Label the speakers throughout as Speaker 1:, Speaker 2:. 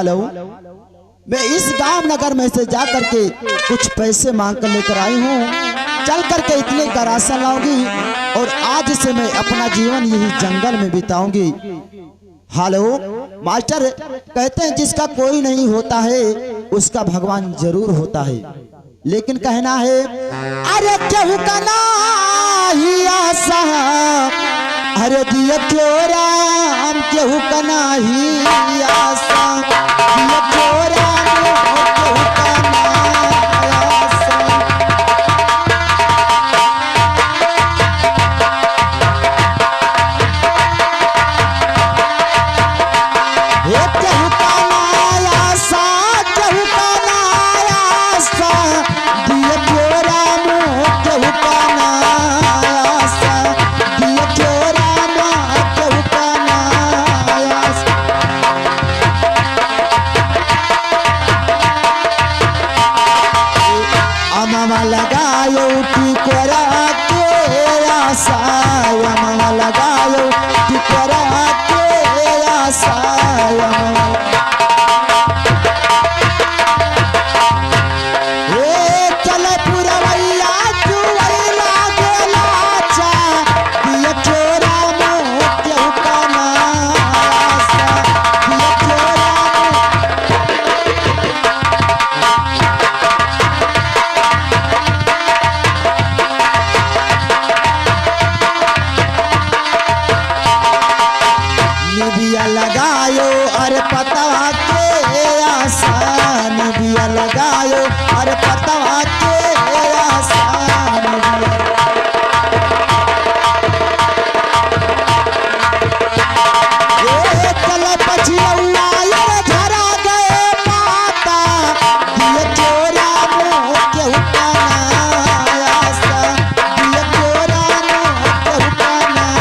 Speaker 1: Hello, मैं इस गांव नगर में से जा करके कुछ पैसे मांग कर लेकर आई हूँ। चल करके इतने का राशन लाऊंगी और आज से मैं अपना जीवन यही जंगल में बिताऊंगी। हेलो मास्टर, कहते हैं जिसका कोई नहीं होता है उसका भगवान जरूर होता है, लेकिन कहना है अरे केहू का नाही आशा, अरे दिया क्यों राम केहू का नाही आशा, दिया क्यों राम केहू का नाही आशा। ये केहू का नाही आशा, केहू का नाही आशा, दिया क्यों राम केहू का नाही आशा, दिया क्यों राम केहू का नाही आशा। अमवा लगायो टिकोरा के आशा, अमवा लगायो टिकोरा के आशा, चल पुरवैया चुवैला गेला चा, दिया चोरा मोह केहू का नासा, दिया चोरा निबिया लगायो अरे पतवा के आशा, निबिया लगायो अरे पतवा के आशा, निबिया चल पछिया यार धरा गए माता, दिया चोरा मोह केहू का नाही आशा, दिया चोरा मोह केहू का नाही।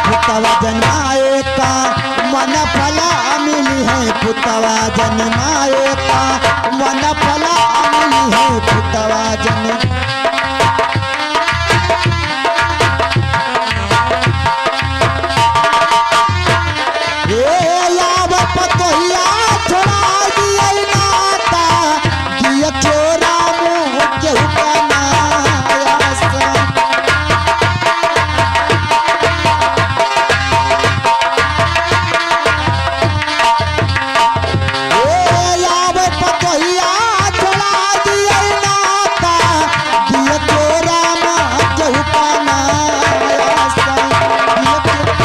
Speaker 1: पुतवा जन्माए का मन फला मिली है, पुतवा जन्माए का मन फला मिली है, पुतवा जन्म याव पतोहिया छोड़ा दिया नाता, दिया चोरा मोह केहू का नाही आशा। याव पतोहिया छोड़ा दिया नाता, दिया चोरा मोह केहू का नाही आशा, दिया चोरा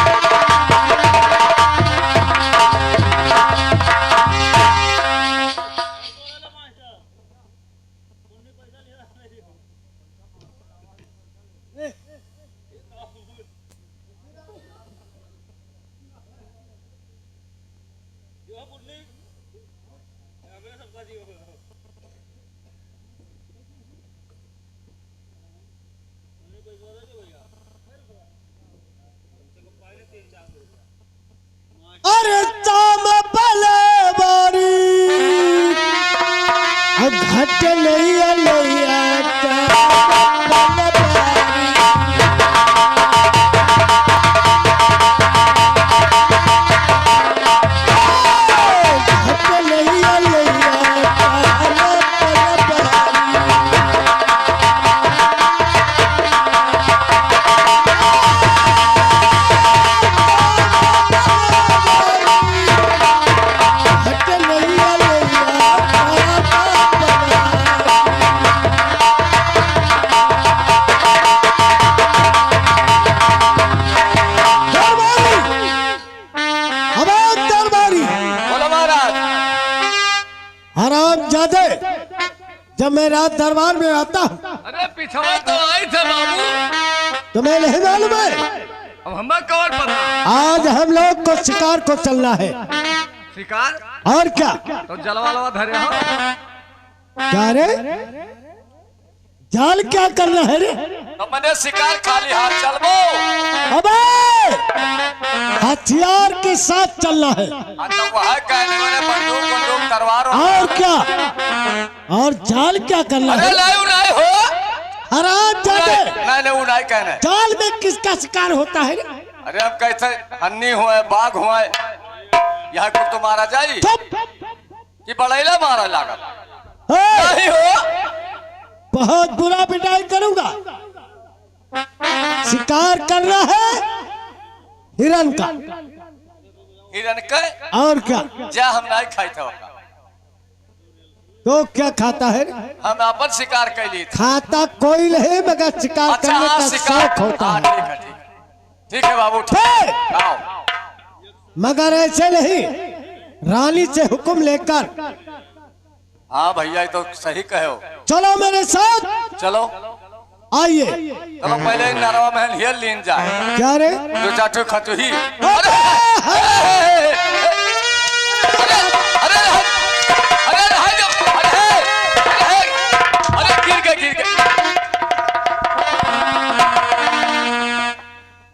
Speaker 1: अरे चाम पले बारी घट लैया लैया चाम पले बारी, घट लैया लैया चाम पले घट लैया लैया दरबारी
Speaker 2: बोलो महाराज।
Speaker 1: हराम जादे, जब मैं रात दरबार में आता हूँ
Speaker 2: अरे पिछवा तो आई थे बाबू,
Speaker 1: तुम्हें नहीं मालूम है
Speaker 2: अब हमें कवर पता।
Speaker 1: आज हम लोग को शिकार को चलना है।
Speaker 2: शिकार
Speaker 1: और क्या
Speaker 2: तो जलवा लवा धरे हो।
Speaker 1: क्या रे, जाल क्या करना है रे?
Speaker 2: तो मैंने शिकार खाली हाथ चलबो।
Speaker 1: अबे हथियार के साथ चलना है।
Speaker 2: तो वह कहने वाले बंदूक बंदूक तलवार
Speaker 1: और क्या, और जाल क्या करना
Speaker 2: अरे
Speaker 1: है?
Speaker 2: लायू नहीं हो
Speaker 3: हराम जादे
Speaker 2: नहीं वो नहीं कहना है।
Speaker 3: जाल में किसका शिकार होता है रे?
Speaker 2: अरे हम कैसे हन्नी हुए बाघ हुए यहाँ को तो मारा जाए
Speaker 3: चुप
Speaker 2: कि बड़ैला मारा लागल
Speaker 3: ए,
Speaker 2: नहीं हो
Speaker 3: बहुत बुरा पिटाई करूंगा। शिकार कर रहा है हिरन का
Speaker 2: हिरन के
Speaker 3: और क्या
Speaker 2: जा हम नहीं खाई था
Speaker 3: तो क्या खाता है?
Speaker 2: हम अपन शिकार कैली थी।
Speaker 3: खाता कोई नहीं मगर शिकार
Speaker 2: अच्छा
Speaker 3: करने
Speaker 2: हाँ
Speaker 3: का
Speaker 2: शिकार
Speaker 3: शौक होता
Speaker 2: हाँ,
Speaker 3: है।
Speaker 2: ठीक है ठीक है ठीक है बाबू ठीक
Speaker 3: हे!
Speaker 2: है। आओ
Speaker 3: मगर ऐसे नहीं, रानी से हुक्म लेकर
Speaker 2: हाँ भैया ये तो सही कहे हो।
Speaker 3: चलो मेरे साथ
Speaker 2: चलो
Speaker 3: आइए।
Speaker 2: चलो पहले नरवा महल हियर लीन जाए
Speaker 3: क्या रे?
Speaker 2: जो चाटू खतु ही
Speaker 3: अरे!
Speaker 2: अरे अरे अरे अरे गिर गए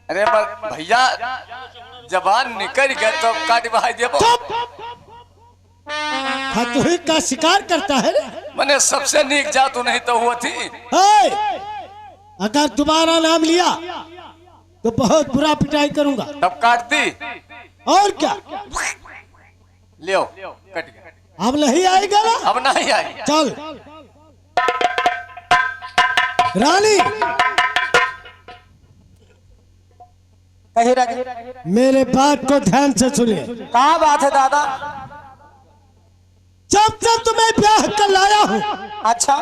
Speaker 2: अरे भैया जबान निकल गए तो काट भाई देबो
Speaker 3: खतुही का शिकार करता है रे?
Speaker 2: मैंने सबसे नीक जातू नहीं तो हुआ थी।
Speaker 3: हे! अगर दोबारा नाम लिया तो बहुत बुरा पिटाई करूंगा।
Speaker 2: तब काट दी
Speaker 3: और क्या
Speaker 2: लियो कट गया
Speaker 3: अब नहीं आएगा ना?
Speaker 2: अब नहीं आई।
Speaker 3: चल रानी
Speaker 4: कही राजा
Speaker 3: मेरे बात को ध्यान से सुनिए।
Speaker 4: कहाँ बात है दादा?
Speaker 3: जब जब तुम्हें ब्याह कर लाया हूँ
Speaker 4: अच्छा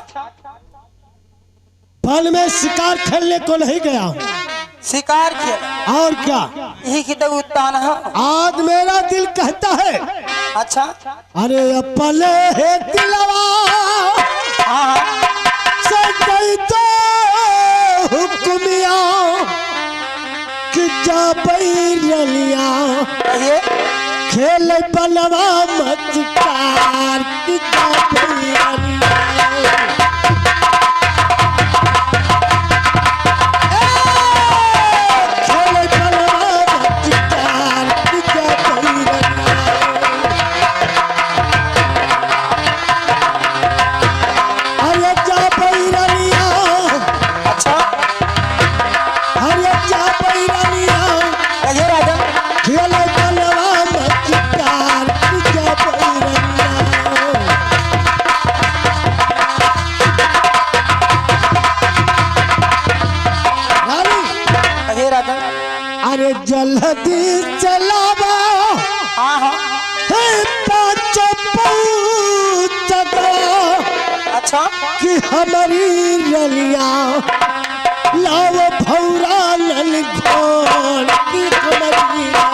Speaker 3: वन में शिकार खेलने को नहीं गया हूँ।
Speaker 4: शिकार किया
Speaker 3: और क्या
Speaker 4: यही की तो उत्तान है।
Speaker 3: आज मेरा दिल कहता है
Speaker 4: अच्छा
Speaker 3: अरे अपले है दिलवा
Speaker 4: हाँ
Speaker 3: से गई तो हुक्मिया कि जा बैरलिया
Speaker 4: ये
Speaker 3: खेल बनवा मचकार कि जा बैरलिया
Speaker 4: अच्छा कही राजा कही राजा
Speaker 3: अरे जल्दी चलावा
Speaker 4: हाँ हाँ
Speaker 3: हे पाँच पूछता
Speaker 4: अच्छा
Speaker 3: कि हमारी रलिया लाव भौरा नल घोड़ की हमारी रलिया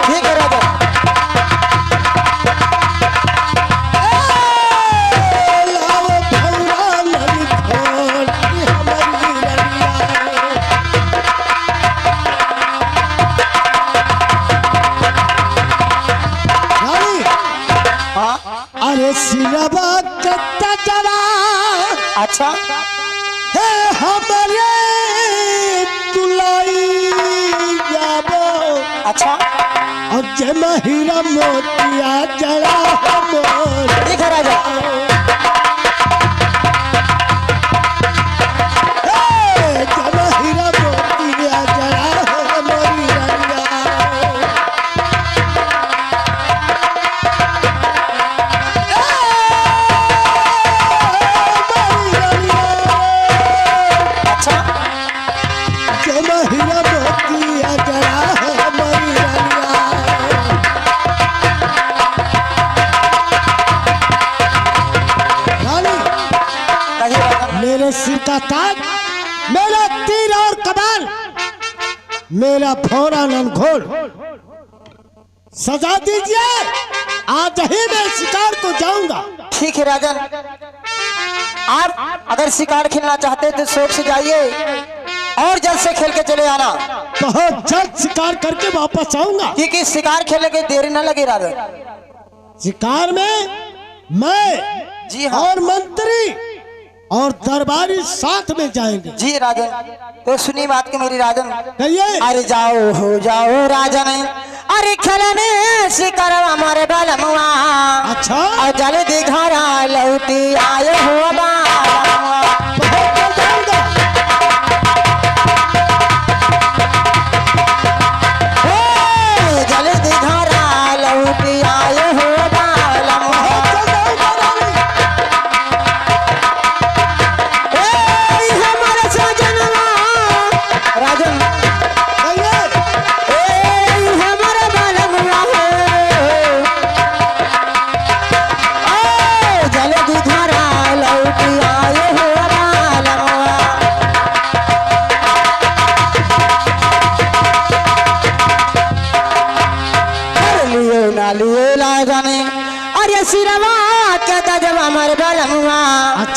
Speaker 4: ठीक है राजा
Speaker 3: लाव भौरा नल घोड़ की हमारी रलिया रानी
Speaker 4: हाँ
Speaker 3: अरे सिरवा कत्ता जवा
Speaker 4: अच्छा
Speaker 3: हे हमारे तुलाई जाबो
Speaker 4: अच्छा
Speaker 3: और जमा हीरा मोतिया जड़ा मोर
Speaker 4: ठीक है राजा
Speaker 3: हे जमा हीरा मोतिया जड़ा मोरी रंगा
Speaker 4: अच्छा
Speaker 3: जमा हीरा मोतिया जड़ा मोरी रंगा रानी
Speaker 4: कही राजा
Speaker 3: मेरे सिर का ताज मेरा तीर और कमान मेरा भौरा ननघोड़ सजा दीजिए। आज ही मैं शिकार को जाऊंगा।
Speaker 4: ठीक है राजन आप अगर शिकार खेलना चाहते हैं तो शौक से जाइए और जल्द से खेल के चले आना
Speaker 3: बहुत जल्द शिकार करके वापस आऊंगा।
Speaker 4: क्योंकि शिकार खेलने के देरी न लगे राजन
Speaker 3: शिकार में मैं
Speaker 4: जी हाँ
Speaker 3: और मंत्री और दरबारी साथ में जाएंगे।
Speaker 4: जी राजन तो सुनी बात की मेरी राजन
Speaker 3: कहिए
Speaker 4: अरे जाओ हो जाओ राजन अरे खेलने शिकार हमारे बलमुआ
Speaker 3: अच्छा
Speaker 4: और जल्दी घर लौटी आए हो बालमुआ।
Speaker 3: बहुत जल्द जाऊंगा।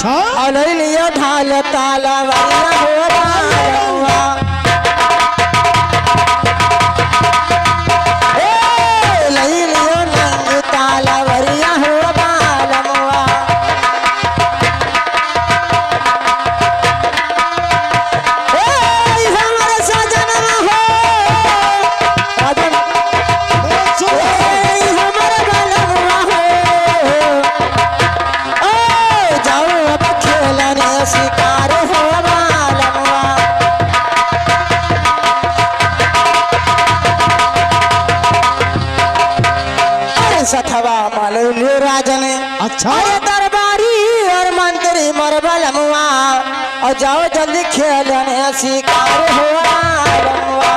Speaker 3: अच्छा
Speaker 4: अलई लियो ढाल ताला वरिया हो बालमुआ ए लई लियो नंग ताला वरिया हो बालमुआ ए हमर सजनवा हो सजन ए हमर बालमुआ हो ओ जाओ अब खेलने शिकार हो बालमुआ अरे सखवा मालूलियो राजन
Speaker 3: अच्छा
Speaker 4: अरे दरबारी और मंत्री मर बालमुआ और जाओ जल्दी खेलने शिकार हो बालमुआ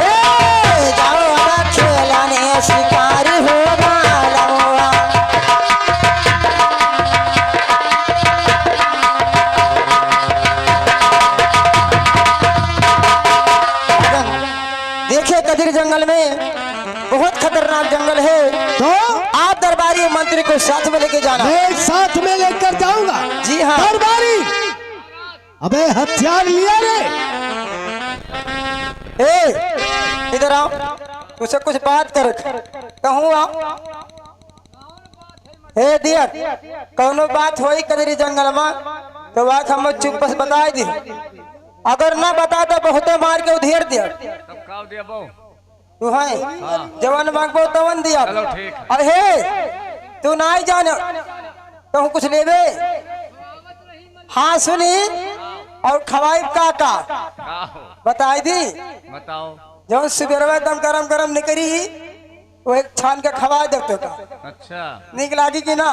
Speaker 4: ए जाओ अब खेलने शिकार हो बालमुआ देखिए कदीर जंगल में बहुत खतरनाक जंगल है
Speaker 3: तो
Speaker 4: आप दरबारी और मंत्री को साथ में लेके जाना
Speaker 3: मैं साथ में लेकर जाऊंगा।
Speaker 4: जी हाँ
Speaker 3: दरबारी अबे हथियार लिया रे।
Speaker 4: ए इधर आओ तुझसे कुछ बात कर कहूँ आओ हे दिया कौनो बात होई कदरी जंगल में तो बात हम चुप बस बताए दी अगर ना बता तो बहुते मार के उधेर दिया
Speaker 2: तब काव दिया बहु
Speaker 4: तू है जवान मांगबो तवन दिया
Speaker 2: चलो ठीक है।
Speaker 4: अरे तू ना ही जाने तो कुछ लेबे हाँ सुनी और खवाई का
Speaker 2: का हो
Speaker 4: बताई दी
Speaker 2: बताओ
Speaker 4: जब सुबह एकदम गरम गरम निकली वो एक छान के खवा दे तो का
Speaker 2: अच्छा
Speaker 4: निक लागी कि ना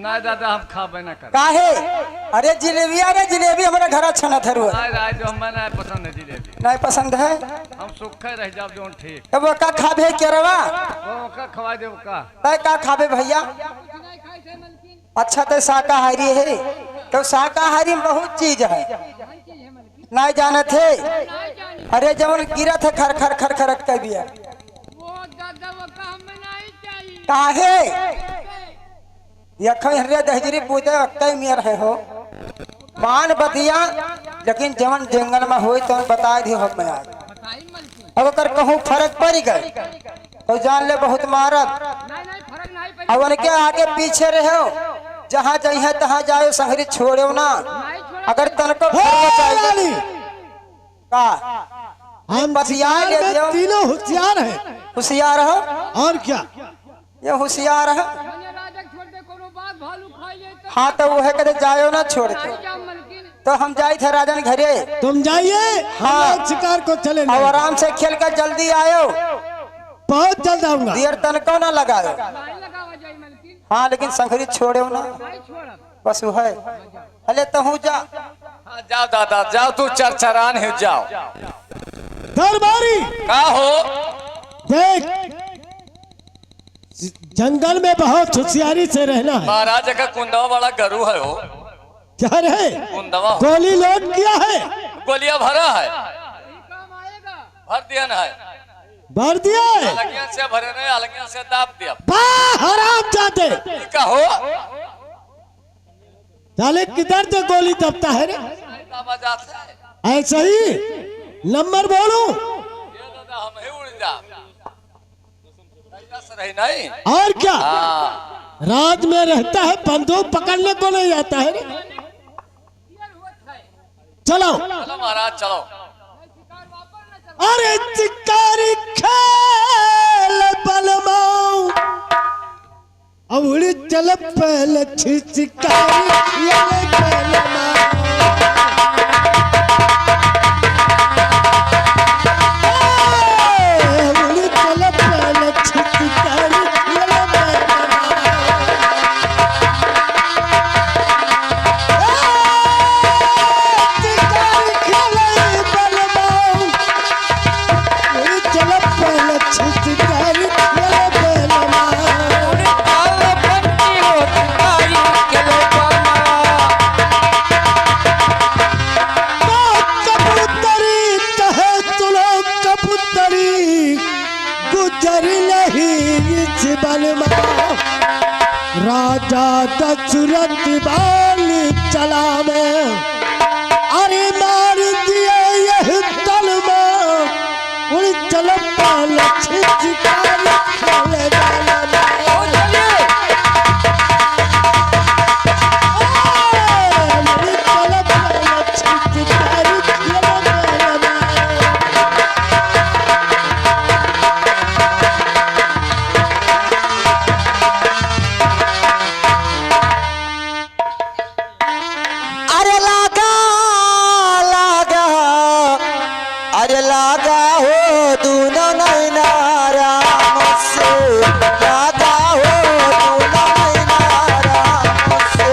Speaker 2: ना दादा हम खाबे ना कर
Speaker 4: काहे अरे जिलेबी हमारे घर अच्छा ना थरुआ
Speaker 2: ना राय जो हमें ना पसंद है जिलेबी
Speaker 4: नहीं पसंद है
Speaker 2: हम सुखे रह जाओ जो ठीक
Speaker 4: तब वो का खाबे के रवा
Speaker 2: वो का खवा दे का
Speaker 4: तय का खाबे भैया अच्छा तो शाकाहारी है तो शाकाहारी में बहुत चीज है नहीं जाने थे अरे जवन गिरा थे खर खर खर खरट कर दिया काहे यखन हरे दहजरी पूते वक्ता में रहे हो मान बतिया लेकिन जवन जंगल में होई तो बता दी हो मैं अब अगर कहूँ फर्क पड़ गए तो जान ले बहुत मारब अब उनके आगे पीछे रहो जहाँ जाइए तहाँ जाओ संगरी छोड़ो ना अगर तनको चाहिए का
Speaker 3: हम
Speaker 4: बतिया ले
Speaker 3: में
Speaker 4: दियो।
Speaker 3: तीनों होशियार हैं।
Speaker 4: होशियार हो
Speaker 3: और क्या
Speaker 4: ये होशियार है हाँ तो वो है कहते जाओ ना छोड़ के तो हम जाए थे राजन घरे
Speaker 3: तुम जाइए
Speaker 4: हाँ।
Speaker 3: हम लोग शिकार को चले
Speaker 4: और आराम से खेल कर जल्दी आयो
Speaker 3: बहुत जल्द आऊंगा।
Speaker 4: देर तनको ना लगाओ हाँ लेकिन संगरी छोड़ो ना बस वो है हले तो हूँ जा
Speaker 2: हाँ जाओ दादा जाओ तू चरचरान है जाओ
Speaker 3: दरबारी
Speaker 2: का हो
Speaker 3: देख जंगल में बहुत होशियारी से रहना है।
Speaker 2: महाराज का कुंदवा बड़ा गरु है हो
Speaker 3: क्या रहे
Speaker 2: कुंदवा हो
Speaker 3: गोली लोड किया है
Speaker 2: गोलियां भरा है भर दिया ना है
Speaker 3: भर दिया है
Speaker 2: अलगियां से भरे नहीं अलगियां से दाब दिया
Speaker 3: हराम जाते
Speaker 2: का हो
Speaker 3: साले किधर से गोली दबता है रे
Speaker 2: आवाज आता है
Speaker 3: ऐसा ही नंबर बोलूं
Speaker 2: ये दादा हम ही उड़ जा ऐसा रही नहीं
Speaker 3: और क्या
Speaker 2: हाँ
Speaker 3: रात में रहता है बंदूक पकड़ने को नहीं आता है रे चलो
Speaker 2: चलो महाराज चलो
Speaker 3: अरे चिकारी खेल बलमाऊ अवड़ी चल पहले चिकारी खेल बलमाऊ अवड़ी चल पहले चिकारी खेल सूरत वाली चला में अरे मार दिए यह तल में उड़ चल पाल छिचकारी खेले वाला
Speaker 1: अरे लागा हो दूनो नैना राम से लागा हो दूनो नैना राम से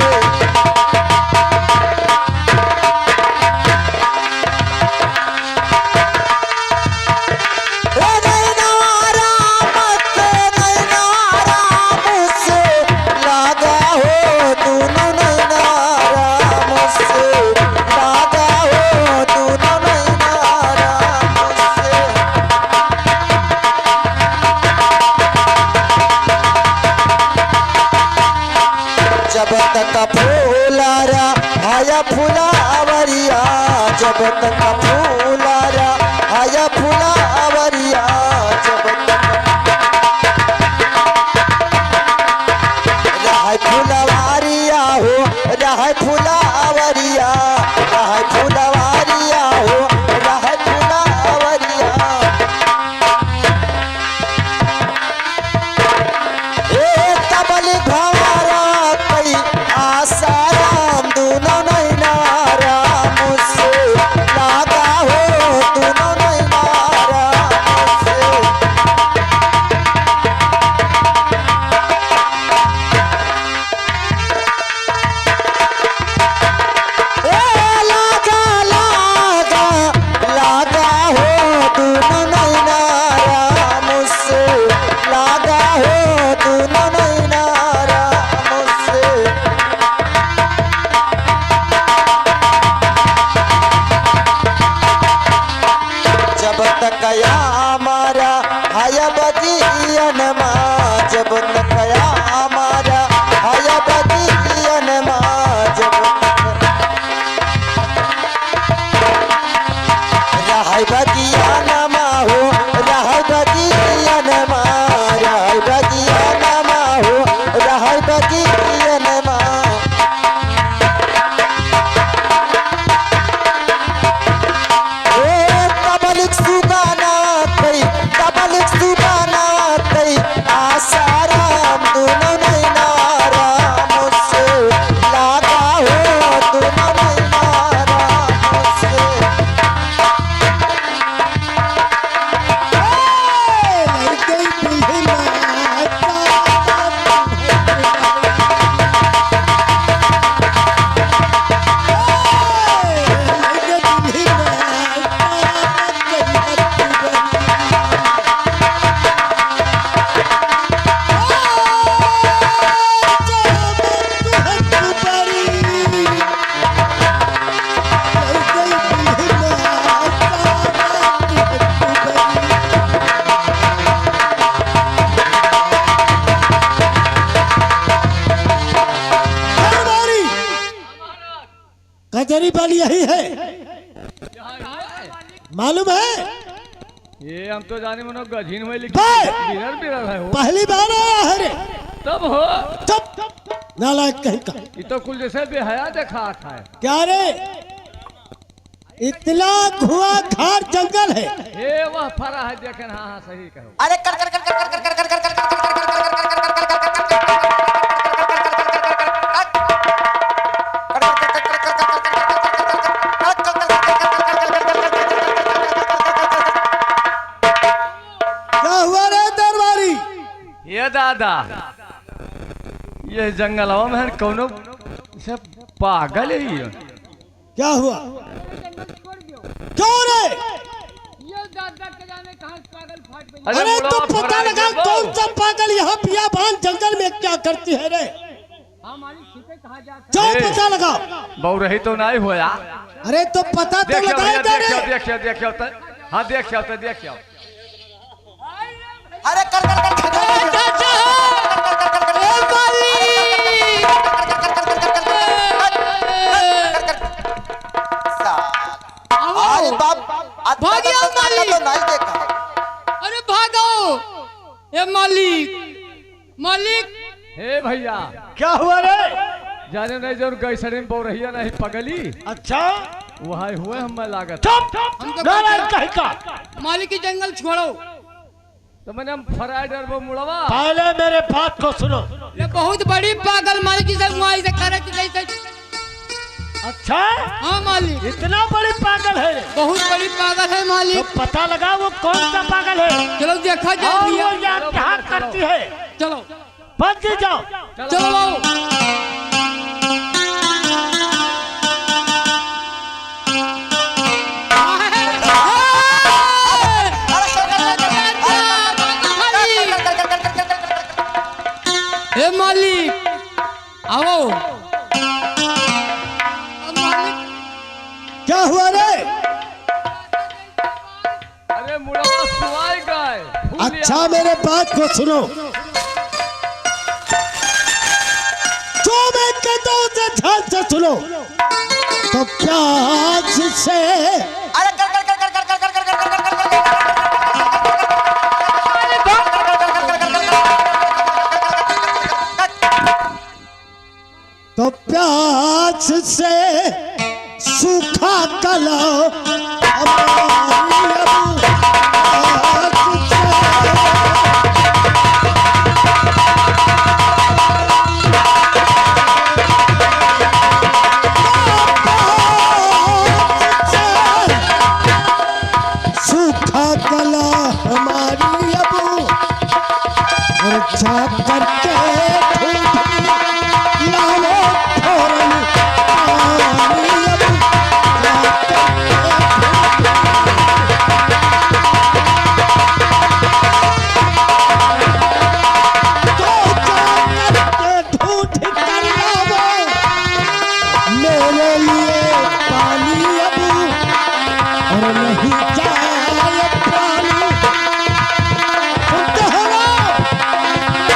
Speaker 1: नैना राम से नैना राम से लागा हो दूनो नैना राम से लागा हो दूनो नैना जब तक फूलारा आया फुलावरिया जब तक फूलारा आया फुलावरिया जब तक रहा फुलवारिया हो रहा फुलावरिया रहा फुलवारिया हो रहा फुलावरिया तबल भवारा आसाराम दूनो नैना राम से लागा हो दूनो नैना राम से लागा लागा लागा हो दूनो नैना राम से लागा हो दूनो नैना राम से जब तक या हमारा हया बदियन माँ जब तक या हमारा हया बदियन माँ जब रहा बदियन माँ हो रहा बदियन माँ रहा बदियन माँ हो रहा बदियन माँ आसाराम दूनो नैना राम से लागा हो दूनो नैना राम से
Speaker 3: कचहरी वाली यही है मालूम है
Speaker 5: ये हम तो जाने मनो गझीन में लिखी
Speaker 3: बे!
Speaker 5: बिरर बिरर है वो
Speaker 3: पहली बार आया है रे
Speaker 5: तब हो
Speaker 3: चुप नालायक कहीं का
Speaker 5: ये तो कुल जैसे बेहया देखा था
Speaker 3: क्या रे इतना धुआं खार जंगल है
Speaker 5: ये वह फरा है देखें हाँ हाँ सही कहो
Speaker 1: अरे कर कर कर कर कर कर कर कर कर
Speaker 3: क्या हुआ रे दरबारी
Speaker 5: ये दादा ये जंगलवा में कौनो सब पागल है ये
Speaker 3: क्या हुआ क्यों रे अरे तो पता लगा कौन सा पागल यहाँ बियाबान जंगल में क्या करती है रे क्यों पता लगा
Speaker 5: बहु रही तो नहीं हुआ
Speaker 3: अरे तो पता तो
Speaker 5: देखियो
Speaker 3: लगाए
Speaker 5: भैया
Speaker 3: दे रे
Speaker 5: देखियो देखियो तो हाँ देखियो तो देखियो
Speaker 1: अरे कर कर कर कर कर कर कर कर कर कर कर कर
Speaker 5: जाने नहीं जो गैसरी में बोल रही है नहीं पगली
Speaker 3: अच्छा
Speaker 5: वहाँ हुए हम लागत
Speaker 3: चुप नारायण कहीं का
Speaker 6: मालिक की जंगल छोड़ो।
Speaker 5: तो मैंने हम फराई डर वो मुड़वा
Speaker 3: पहले मेरे बात को सुनो।
Speaker 6: ये बहुत बड़ी पागल मालिक की से करे जैसे।
Speaker 3: अच्छा
Speaker 6: हाँ मालिक
Speaker 3: इतना बड़ी पागल है
Speaker 6: बहुत बड़ी पागल है
Speaker 3: तो
Speaker 6: मालिक।
Speaker 3: पता लगा वो कौन सा पागल है।
Speaker 6: चलो देखा
Speaker 3: और
Speaker 6: जाए
Speaker 3: वो यहाँ क्या करती है।
Speaker 6: चलो
Speaker 3: बच जाओ।
Speaker 6: चलो आओ। ए मालिक आओ। मालिक
Speaker 3: क्या हुआ रे।
Speaker 5: अरे मुड़वा सुआई गए
Speaker 3: अच्छा मेरे बात को सुनो। जो मैं कहता हूँ उसे ध्यान से सुनो। तो प्याज से तो प्याज से सूखा कला सूखा कला हमारी अब और छाप करके लालो फौरन पानी अब तो जाकर ढूंढ कर लाओ मेरे लिए पानी अब और नहीं जाए पानी सुनते हो ना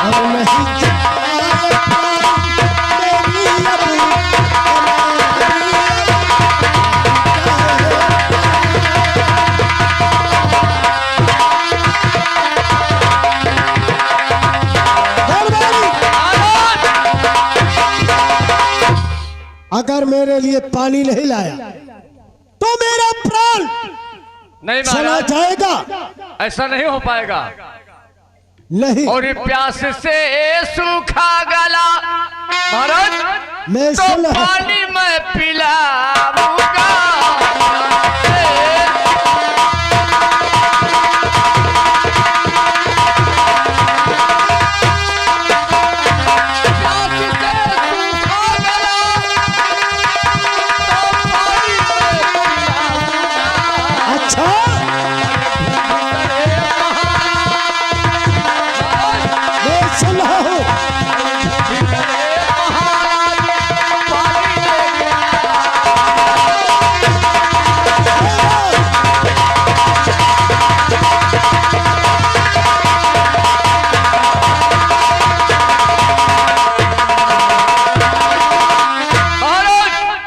Speaker 3: और नहीं जाए पानी मेरी अब अगर मेरे लिए पानी नहीं लाया तो मेरा प्राण
Speaker 5: नहीं
Speaker 3: चला
Speaker 5: महाराज
Speaker 3: जाएगा।
Speaker 5: ऐसा नहीं हो पाएगा
Speaker 3: नहीं
Speaker 5: और ये प्यास से सूखा गला महाराज
Speaker 3: मैं
Speaker 5: तो
Speaker 3: सुन
Speaker 5: पानी में पिलाऊंगा
Speaker 3: अच्छा मैं सुन रहा हूँ।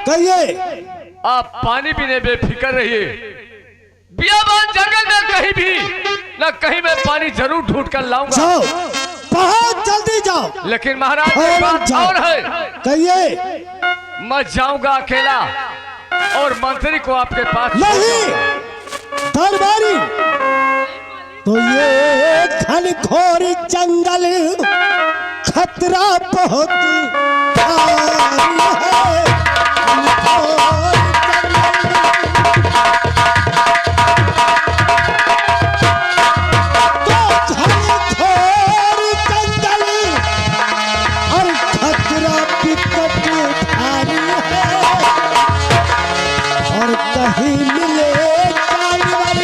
Speaker 3: कहिए
Speaker 5: आप पानी पीने बेफिक्र रहिए बियाबान जंगल में कहीं भी न कहीं मैं पानी जरूर ढूंढ कर लाऊंगा
Speaker 3: जाओ बहुत जल्दी जाओ।
Speaker 5: लेकिन महाराज एक
Speaker 3: और
Speaker 5: बात
Speaker 3: जाओ।
Speaker 5: और है
Speaker 3: कहिए
Speaker 5: मैं जाऊंगा अकेला और मंत्री को आपके पास
Speaker 3: नहीं दरबारी तो ये घनघोर जंगल खतरा बहुत भारी है। घनघोर जंगल और खतरा विकट भारी है और कहीं मिले जानवर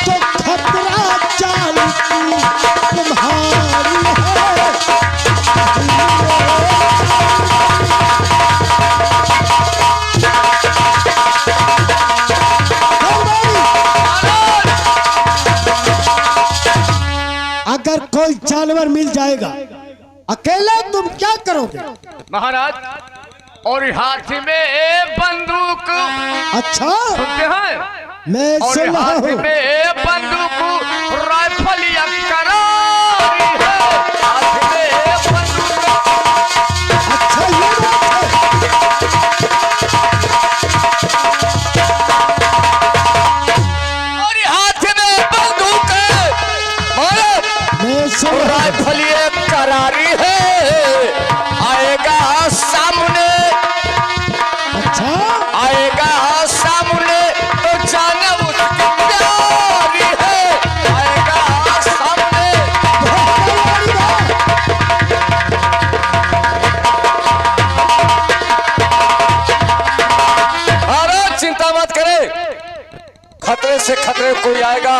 Speaker 3: तो खतरा चाल की तुम्हारी है। अगर कोई जानवर मिल जाएगा अकेला तुम क्या करोगे।
Speaker 5: महाराज और हाथ में बंदूक
Speaker 3: अच्छा
Speaker 5: सुनते हैं
Speaker 3: मैं
Speaker 5: और
Speaker 3: सुन रहा
Speaker 5: हाथ
Speaker 3: हूँ।
Speaker 5: में बंदूक राइफल या करारी है हाथ में बंदूक
Speaker 3: अच्छा
Speaker 2: से खतरे कोई आएगा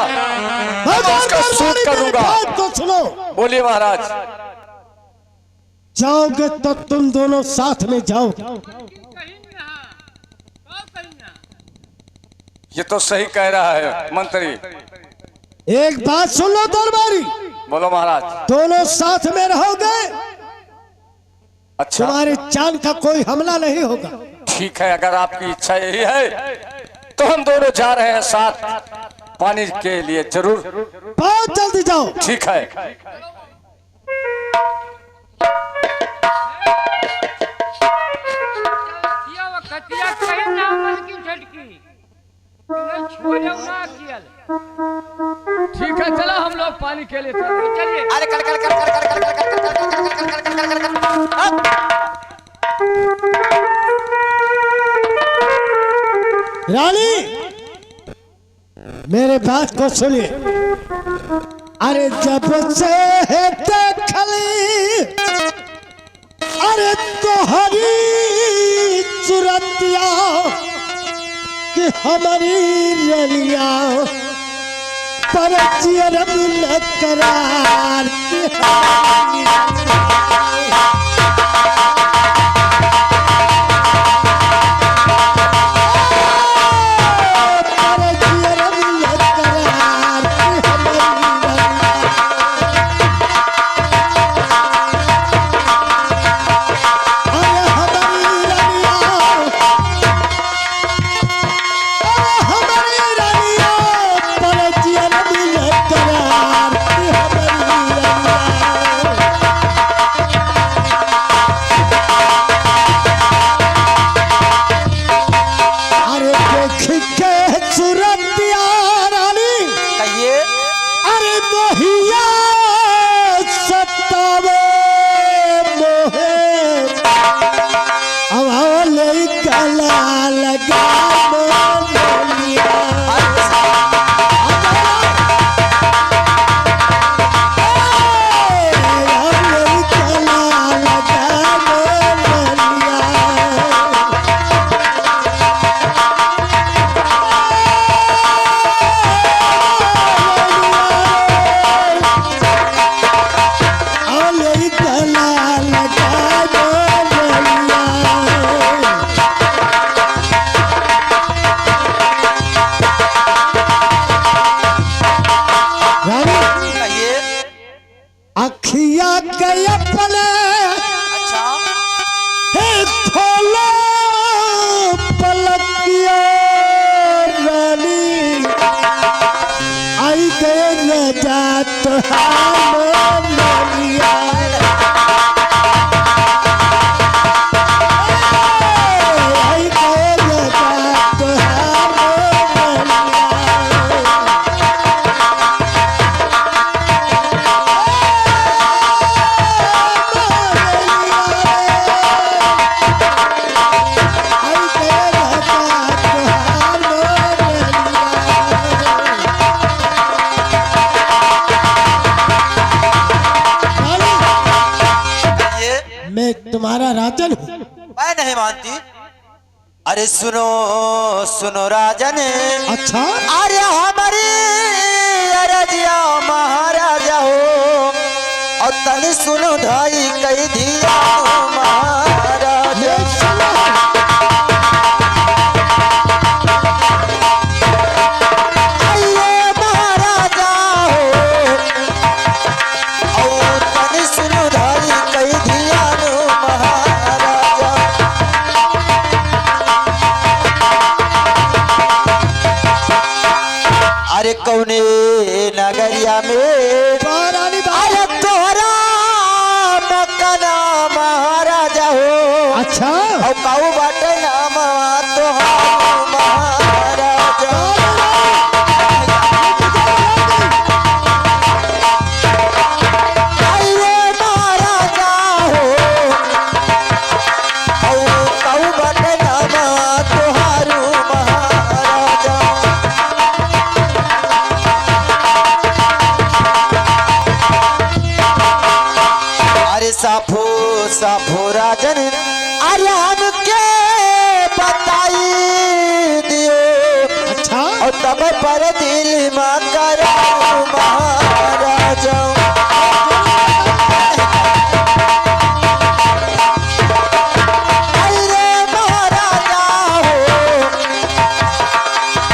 Speaker 2: मैं उसका सूट करूंगा।
Speaker 3: बात तो सुनो।
Speaker 2: बोलिए महाराज।
Speaker 3: जाओगे तो तुम दोनों साथ में जाओ।
Speaker 2: ये तो सही कह रहा है मंत्री।
Speaker 3: एक बात सुन लो दरबारी,
Speaker 2: बोलो महाराज।
Speaker 3: दोनों साथ में रहोगे,
Speaker 2: अच्छा
Speaker 3: तुम्हारे चांद का कोई हमला नहीं होगा।
Speaker 2: ठीक है, अगर आपकी इच्छा यही है तो हम दोनों जा रहे हैं साथ पानी के लिए। जरूर,
Speaker 3: बहुत जल्दी जाओ।
Speaker 2: ठीक है।
Speaker 5: ठीक है, चलो हम लोग पानी के लिए चलिए।
Speaker 2: अरे कर कर कर कर कर कर कर कर कर कर कर
Speaker 3: रानी मेरे बात को सुनिए। अरे जब से देखली अरे तोहरी सूरतिया कि हमारी रलिया पर चिरब न करार कि तुम्हारा राजन हूँ।
Speaker 7: मैं नहीं मानती। अरे सुनो सुनो राजन।
Speaker 3: अच्छा,
Speaker 7: अरे हमारी अरजिया महाराजा हो और तनी सुनो ढाई कई दिया महाराजा। आइए महाराजा हो और तनी सुनो ढाई कई दिया महाराजा। अरे कौने नगरिया में अरे तोहरा मकाना महाराजा हो।
Speaker 3: अच्छा,
Speaker 7: और काऊ बाटे नाम तोहार महाराजा। आइए महाराजा हो और काऊ बाटे नाम तोहार महाराजा। अरे साफो साफो राजन अरे हमके बताई दियो।
Speaker 3: अच्छा,
Speaker 7: और तब पर दिल में करारू महाराजा। अरे महाराजा हो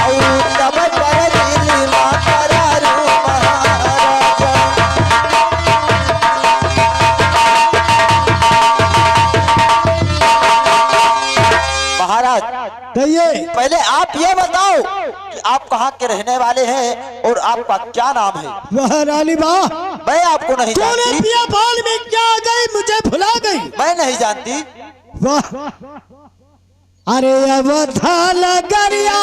Speaker 7: औ तब कर दिल में करारू महाराजा। महाराज
Speaker 3: कहिए।
Speaker 7: पहले आप ये बताओ कि आप कहाँ के रहने वाले हैं और आपका क्या नाम है?
Speaker 3: वह रानी बा,
Speaker 7: मैं आपको नहीं
Speaker 3: तूने
Speaker 7: जानती।
Speaker 3: पिया बाल में क्या आ गई, मुझे भुला गई।
Speaker 7: मैं नहीं जानती।
Speaker 3: वाह, अरे अवधा लगरिया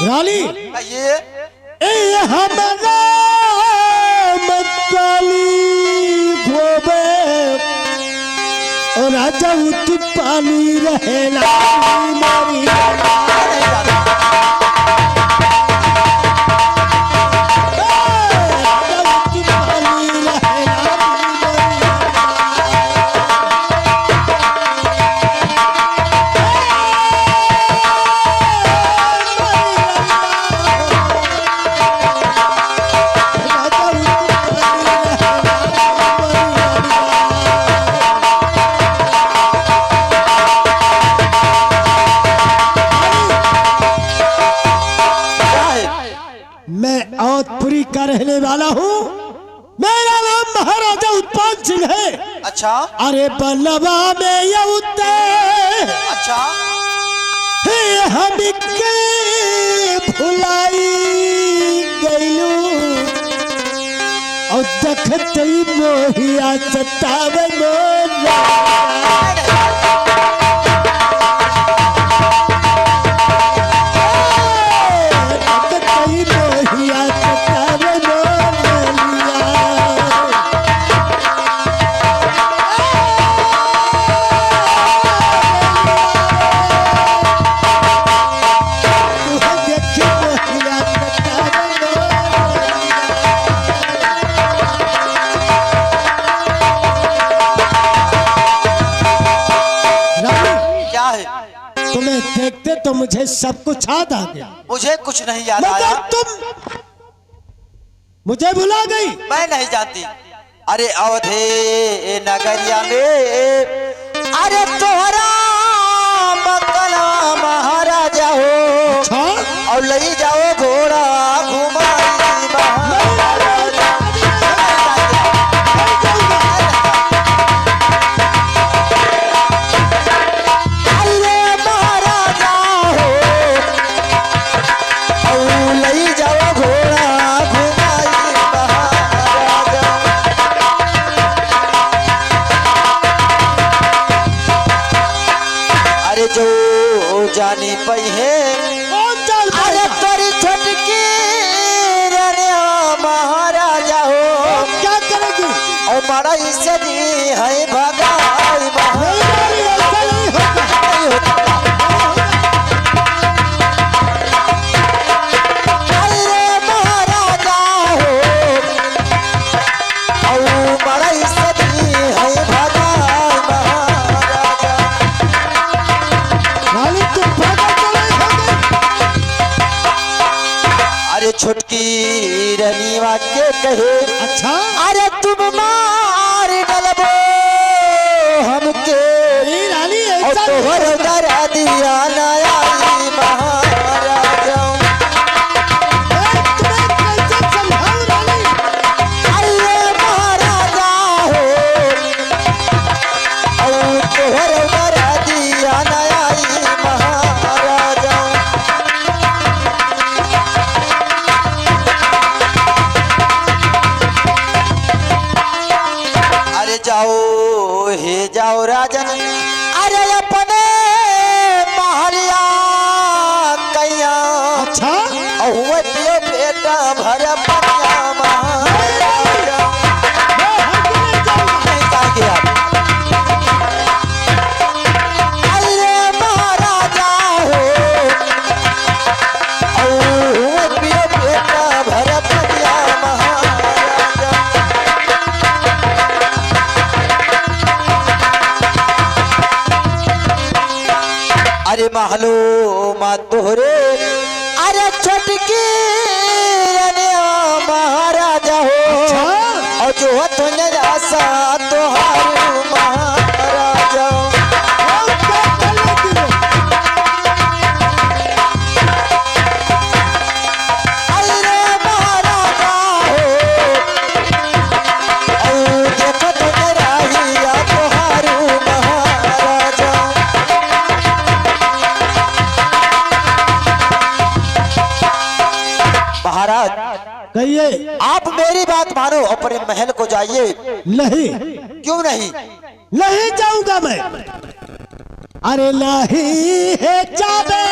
Speaker 3: रानी,
Speaker 7: ये
Speaker 3: ए हमरा मकाली घोबे और राजा उत पानी रहेला मारी।
Speaker 7: नहीं जानती।
Speaker 3: मैं औधपुरी का रहने वाला हूँ। मेरा नाम महाराजा उत्पन्न सिंह है।
Speaker 7: अच्छा
Speaker 3: अरे बलवा में ये उते
Speaker 7: अच्छा।
Speaker 3: हम के फुलाई गईलू और देखते ही मोहिया सतावे मोरा। तुम्हें देखते तो मुझे सब कुछ याद आ गया,
Speaker 7: मुझे कुछ नहीं याद आया।
Speaker 3: मगर तुम मुझे भुला गई।
Speaker 7: मैं नहीं जानती। अरे अवधे नगरिया में अरे तोहरा मकला महाराजा हो।
Speaker 3: अच्छा?
Speaker 7: और ले जाओ घोड़ा घुमाई महाराजा। अरे महाराजा हो और ले जाओ घोड़ा घुमाई महाराजा। अरे जो जानी पई है
Speaker 3: कौन जान
Speaker 7: अरे
Speaker 3: पाएगा?
Speaker 7: तोरी छटकी रे महाराजा हो।
Speaker 3: क्या करेगी?
Speaker 7: और बड़ा इसदी है भगाई
Speaker 3: नहीं, नहीं, ऐसा नहीं होगा।
Speaker 7: अरे महाराजा हो और बड़ा इसदी है भगाई महाराजा।
Speaker 3: रानी तुम पागल तो नहीं हो गई?
Speaker 7: अरे छुटकी रनीवा के कहे
Speaker 3: अच्छा?
Speaker 7: अरे तुम मार डलबो हमके
Speaker 3: नहीं रानी,
Speaker 7: और
Speaker 3: ऐसा
Speaker 7: तोहर
Speaker 3: नहीं होगा।
Speaker 7: डरा दिया नया महाराजा।
Speaker 3: मैं तुम्हें कैसे समझाऊं रानी?
Speaker 7: अरे महाराजा हो और तोहर डरा दिया नया महाराजा। अरे जाओ हे जाओ राजन अरे अपने महलिया कैया
Speaker 3: अच्छा?
Speaker 7: अहुए पियो बेटा भर पनिया महाराजा।
Speaker 3: मैं हर जगह जाऊंगा।
Speaker 7: नहीं जाएंगे आप। अरे महाराजा हो अहुए पियो बेटा भर पनिया महाराजा। अरे महलो मा तोहरे अरे छटकी महाराजा हो और जो तुझे आशा तोहारू महाराजा अरे महाराजा हो और देखो तुझे राहिया तोहारू महाराजा महाराज
Speaker 3: कहिए।
Speaker 7: आप मेरी बात मानो अपने महल को जाइए।
Speaker 3: नहीं
Speaker 7: क्यों नहीं?
Speaker 3: नहीं जाऊंगा मैं। अरे नहीं है जाबे।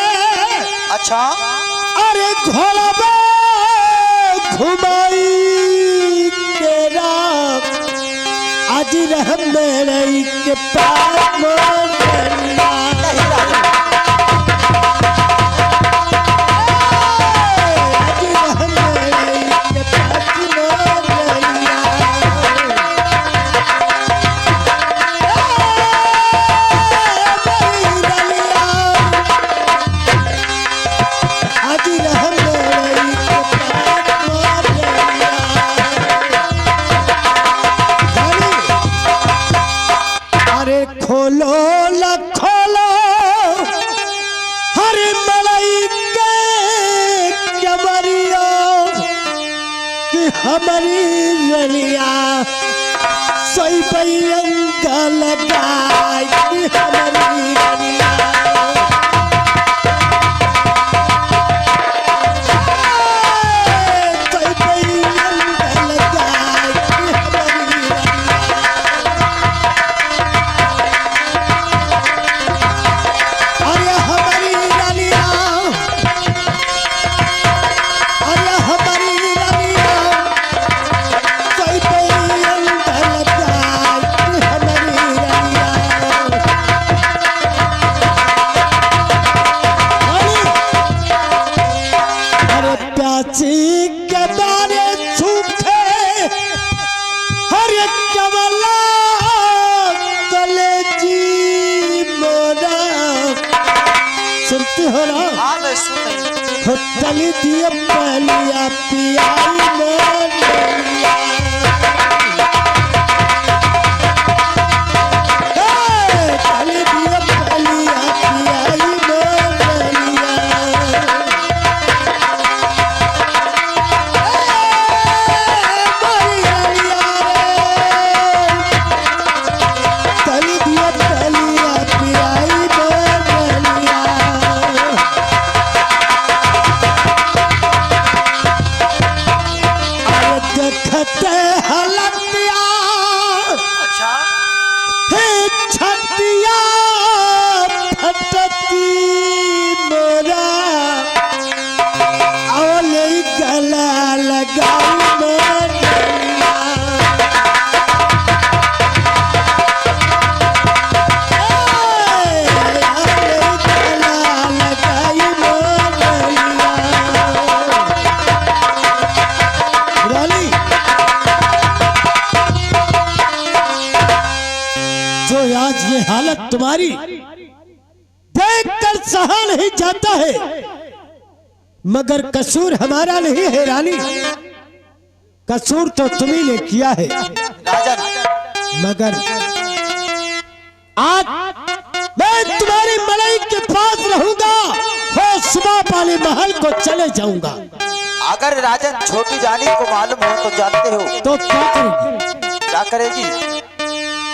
Speaker 7: अच्छा
Speaker 3: अरे घोड़बे घुमाई तेरा आज रह मेरे के पास मोरनिया।
Speaker 7: नहीं राजा
Speaker 3: आज रह मेरे के पास मोरनिया। मेरी रलिया आज रह मेरे के पास मोरनिया। अरे खोलो ल खोलो हरे मलाई के कमरिया कि हमारी रलिया सोई पैंगा लगाई कि हमारी रलिया। सोई पैंगा लगाई कि हमारी रलिया। अरे हमारी रलिया अरे हमारी रलिया कोई पैंगा लगाई कि हमारी रलिया। अरे प्यासी के बारे सूखे हरे कमला कलेजी मोरा सुनते हो ना।
Speaker 7: हाँ मैं सुन रही हूँ।
Speaker 3: तली दिए पलिया पियाई मोरनिया। तली दिए पलिया पियाई मोरनिया। मोरनिया तली दिए पलिया पियाई मोरनिया। देखते हलतिया
Speaker 7: अच्छा
Speaker 3: हे छतिया फटती मोरा औले गला लगाई मोरनिया। औले गला लगाई मोरनिया। रानी जो आज ये हालत तुम्हारी देखकर सहा नहीं जाता है, मगर कसूर हमारा नहीं है रानी, कसूर तो तुम्ही ने किया है।
Speaker 7: राजन
Speaker 3: मगर आज मैं तुम्हारी मलाई के पास रहूंगा, हो सुबह वाले महल को चले जाऊंगा।
Speaker 7: अगर राजन छोटी रानी को मालूम हो तो जानते हो
Speaker 3: तो क्या करेंगे?
Speaker 7: क्या करेगी?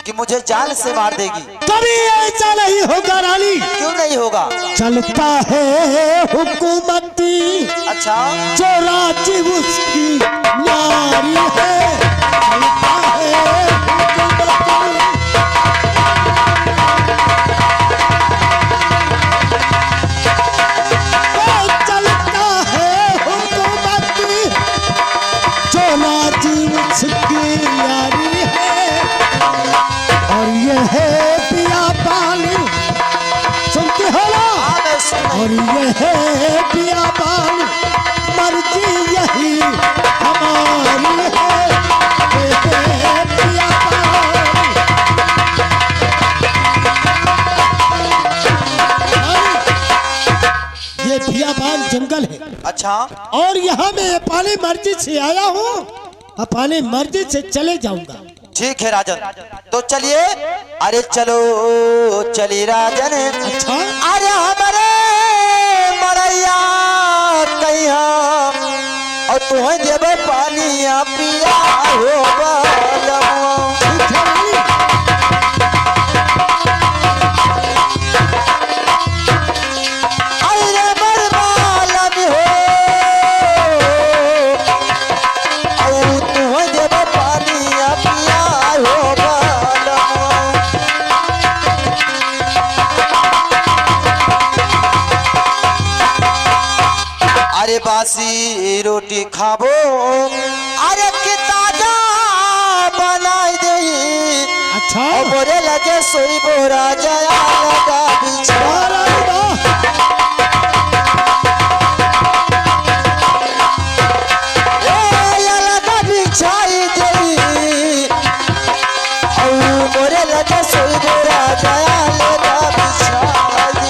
Speaker 7: कि मुझे जान से मार देगी।
Speaker 3: कभी ऐसा नहीं होगा रानी।
Speaker 7: क्यों नहीं होगा?
Speaker 3: चलता है हुकूमती
Speaker 7: अच्छा
Speaker 3: जो राजी उसकी नारी है। चलता है हुकूमती चलता है हुकूमती जो राजी उसकी नारी है। और ये है पिया पानी सुनते हो ना।
Speaker 7: हाँ मैं सुन रही
Speaker 3: और
Speaker 7: हूँ।
Speaker 3: ये है पिया पानी मर्जी यही हमारी है। ये है पिया पानी ये बियाबान जंगल है।
Speaker 7: अच्छा
Speaker 3: और यहाँ मैं अपनी मर्जी से आया हूँ, अपनी मर्जी से चले जाऊंगा।
Speaker 7: ठीक है राजन, तो चलिए। अरे चलो चली राजन।
Speaker 3: अच्छा
Speaker 7: अरे हमारे मरैया कैया और तुम्हें देव पानिया पिया हो बालमुआ।
Speaker 3: ठीक है रानी।
Speaker 7: अरे बरबालब हो और तुम्हें देव पानिया पिया हो बालमुआ। अरे बासी रोटी खाबो अरे कि ताजा बनाई दे
Speaker 3: अच्छा
Speaker 7: और बोरे लगे सोई बोरा जया लगा बिछा।
Speaker 3: वाह रानी वाह।
Speaker 7: ए लगा बिछाई दे और बोरे लगे सोई बोरा जया लगा बिछा दे।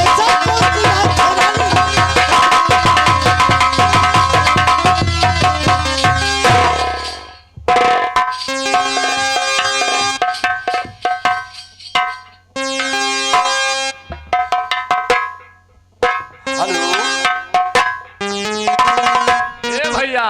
Speaker 3: ऐसा कौन सी बात है रानी?
Speaker 7: हेलो
Speaker 5: ए भैया